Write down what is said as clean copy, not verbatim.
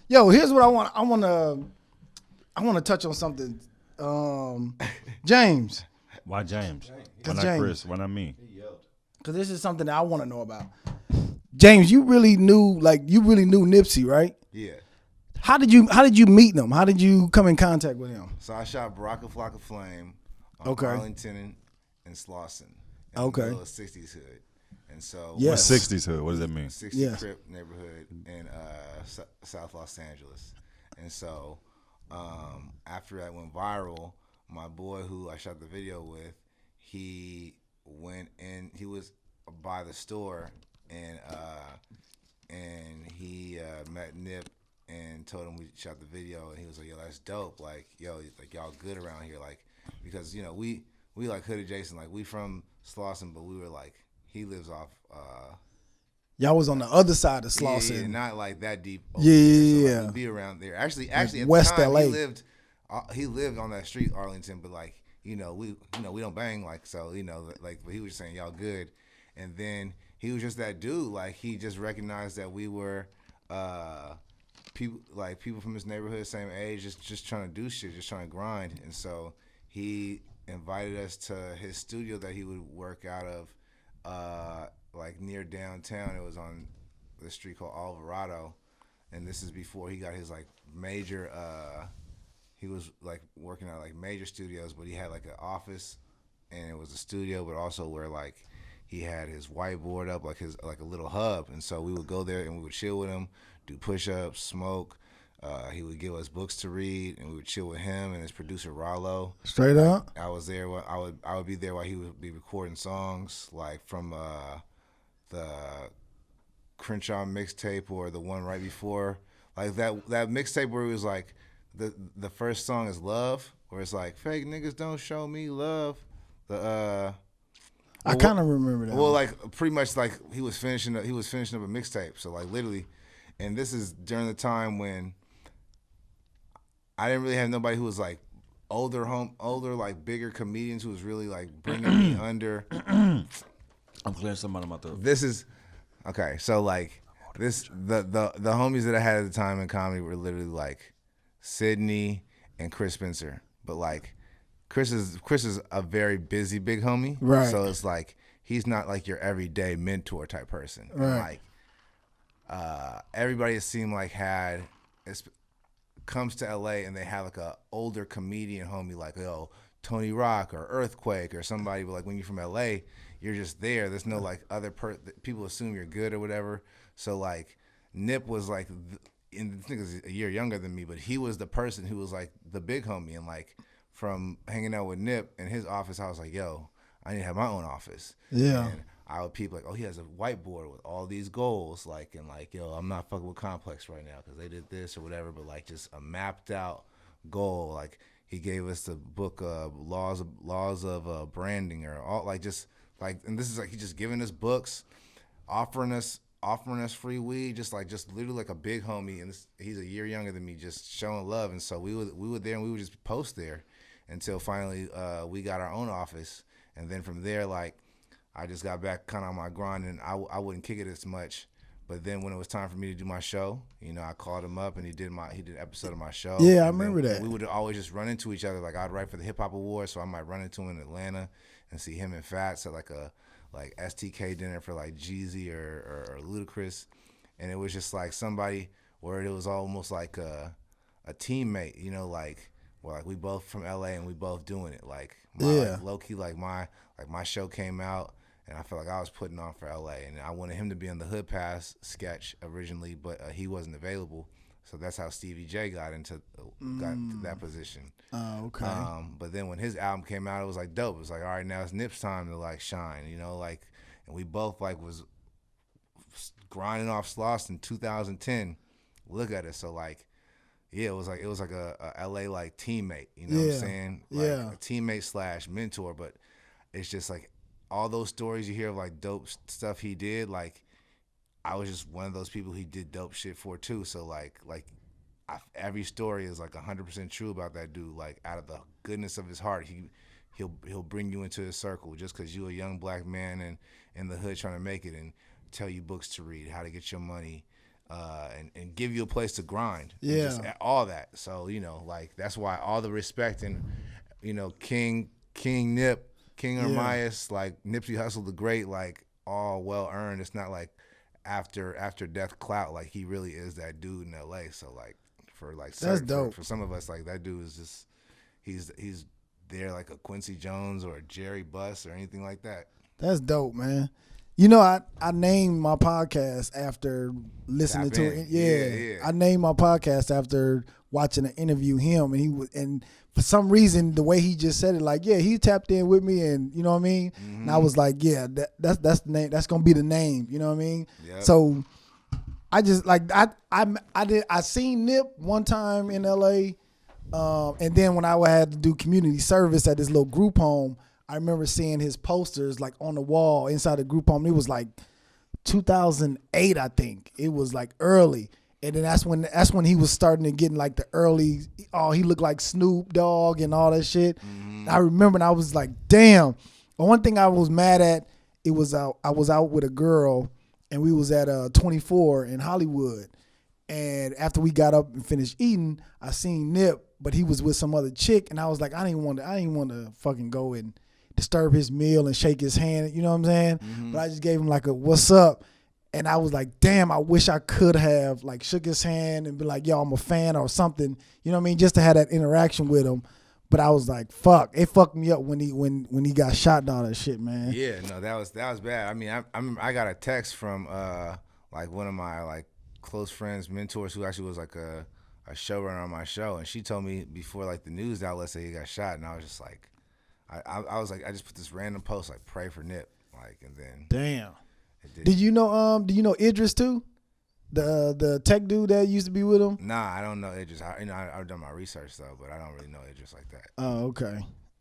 Yo, here's what I want. I want to touch on something. James, Why James? Why because not James, Chris? Why not me? because this is something that I want to know about. James, you really knew Nipsey, right? Yeah. How did you meet him? How did you come in contact with him? So I shot Baraka Flocka Flame on Okay. Arlington and Slauson in Okay. the middle of 60s hood. And so Yes. What's 60s hood? What does that mean? 60 Yes. Crip neighborhood in South Los Angeles. And so after that went viral, my boy who I shot the video with, he went in, he was by the store and he met Nip and told him we shot the video, and he was like, yo, that's dope. Like, yo, like y'all good around here. Like, because, you know, we like hood adjacent. Like, we from Slauson, but we were like, he lives off Y'all was on the other side of Slauson. yeah, not like that deep. Yeah. So, like, we'd be around there. Actually, at West the time, LA. he lived on that street, Arlington. But like, we don't bang. Like, so like, but he was just saying y'all good, and then he was just that dude. Like, he just recognized that we were people from his neighborhood, same age, just trying to do shit, just trying to grind, and so he invited us to his studio that he would work out of. Like near downtown, it was on the street called Alvarado, and this is before he got his like major. He was like working at like major studios, but he had like an office, and it was a studio, but also where like he had his whiteboard up, like a little hub, and so we would go there and we would chill with him, do push-ups, smoke. He would give us books to read, and we would chill with him and his producer Rollo. Straight up. I was there. I would be there while he would be recording songs, like from the Crenshaw mixtape or the one right before, like that mixtape where it was like the first song is Love, where it's like fake niggas don't show me love. I kind of remember that. Well, like pretty much like he was finishing up a mixtape. So like literally, and this is during the time when I didn't really have nobody who was like older like bigger comedians who was really like bringing me under. I'm clearing something out of my throat. This is okay. So like this, the homies that I had at the time in comedy were literally like Sydney and Chris Spencer. But like Chris is a very busy big homie, right? So it's like he's not like your everyday mentor type person. Right. And like everybody it seemed like comes to LA and they have like a older comedian homie like Tony Rock or Earthquake or somebody. But like when you're from LA, you're just there. There's no like other people assume you're good or whatever. So like Nip was like, and I think he's a year younger than me, but he was the person who was like the big homie. And like from hanging out with Nip in his office, I was like, yo, I need to have my own office. Yeah. And I would peep like, oh, he has a whiteboard with all these goals, like, and like, yo, I'm not fucking with Complex right now because they did this or whatever, but like just a mapped out goal. Like he gave us the book laws of branding or all like just like, and this is like he just giving us books, offering us free weed, just literally like a big homie, and he's a year younger than me, just showing love. And so we were there and we would just post there until finally we got our own office, and then from there like. I just got back kind of on my grind, and I wouldn't kick it as much. But then when it was time for me to do my show, I called him up, and he did an episode of my show. Yeah, I remember that. We would always just run into each other. Like I'd write for the Hip Hop Awards, so I might run into him in Atlanta and see him and Fats at like a STK dinner for like Jeezy or Ludacris, and it was just like somebody where it was almost like a teammate, like where like we both from LA and we both doing it. Like like, low key, like my show came out. And I felt like I was putting on for LA, and I wanted him to be on the Hood Pass sketch originally, but he wasn't available. So that's how Stevie J got to that position. Oh, okay. But then when his album came out, it was like dope. It was like, all right, now it's Nip's time to like shine, like, and we both like was grinding off Sloss in 2010. Look at it. So like, yeah, it was like a LA like teammate. You know what I'm saying? Like a teammate / mentor. But it's just like. All those stories you hear of like dope stuff he did, like I was just one of those people he did dope shit for too. So like every story is like 100% true about that dude. Like out of the goodness of his heart, he'll bring you into his circle just because you're a young black man and in the hood trying to make it, and tell you books to read, how to get your money, and give you a place to grind. And Yeah. just all that. So like that's why all the respect and King Nip, King Ermias, like Nipsey Hussle the Great, like all well earned. It's not like after death clout. Like he really is that dude in L.A. So like for like That's dope. For some of us, like that dude is just he's there like a Quincy Jones or a Jerry Buss or anything like that. That's dope, man. I named my podcast after listening to it. Yeah. I named my podcast after watching an interview him, and for some reason the way he just said it, like, yeah, he tapped in with me, and you know what I mean. Mm-hmm. And I was like, yeah, that's the name. That's gonna be the name. You know what I mean? Yep. So I just like I seen Nip one time in L.A. And then when I had to do community service at this little group home, I remember seeing his posters like on the wall inside the group home. It was like 2008, I think. It was like early. And then that's when he was starting to get in like the early, he looked like Snoop Dogg and all that shit. Mm-hmm. I remember, and I was like, damn. But one thing I was mad at, I was out with a girl, and we was at 24 in Hollywood. And after we got up and finished eating, I seen Nip, but he was with some other chick, and I was like, I didn't want to fucking go and disturb his meal and shake his hand, you know what I'm saying? Mm-hmm. But I just gave him like a what's up, and I was like, damn, I wish I could have like shook his hand and be like, yo, I'm a fan or something, you know what I mean? Just to have that interaction with him. But I was like, fuck, it fucked me up when he got shot and all that shit, man. Yeah, no, that was bad. I mean, I got a text from like one of my like close friends, mentors, who actually was like a showrunner on my show, and she told me before like the news outlet said he got shot, and I was just like, I was like, I just put this random post like pray for Nip, like, and then damn. Did you know Idris too? The tech dude that used to be with him? Nah, I don't know Idris. I've done my research though, but I don't really know Idris like that. Oh, okay.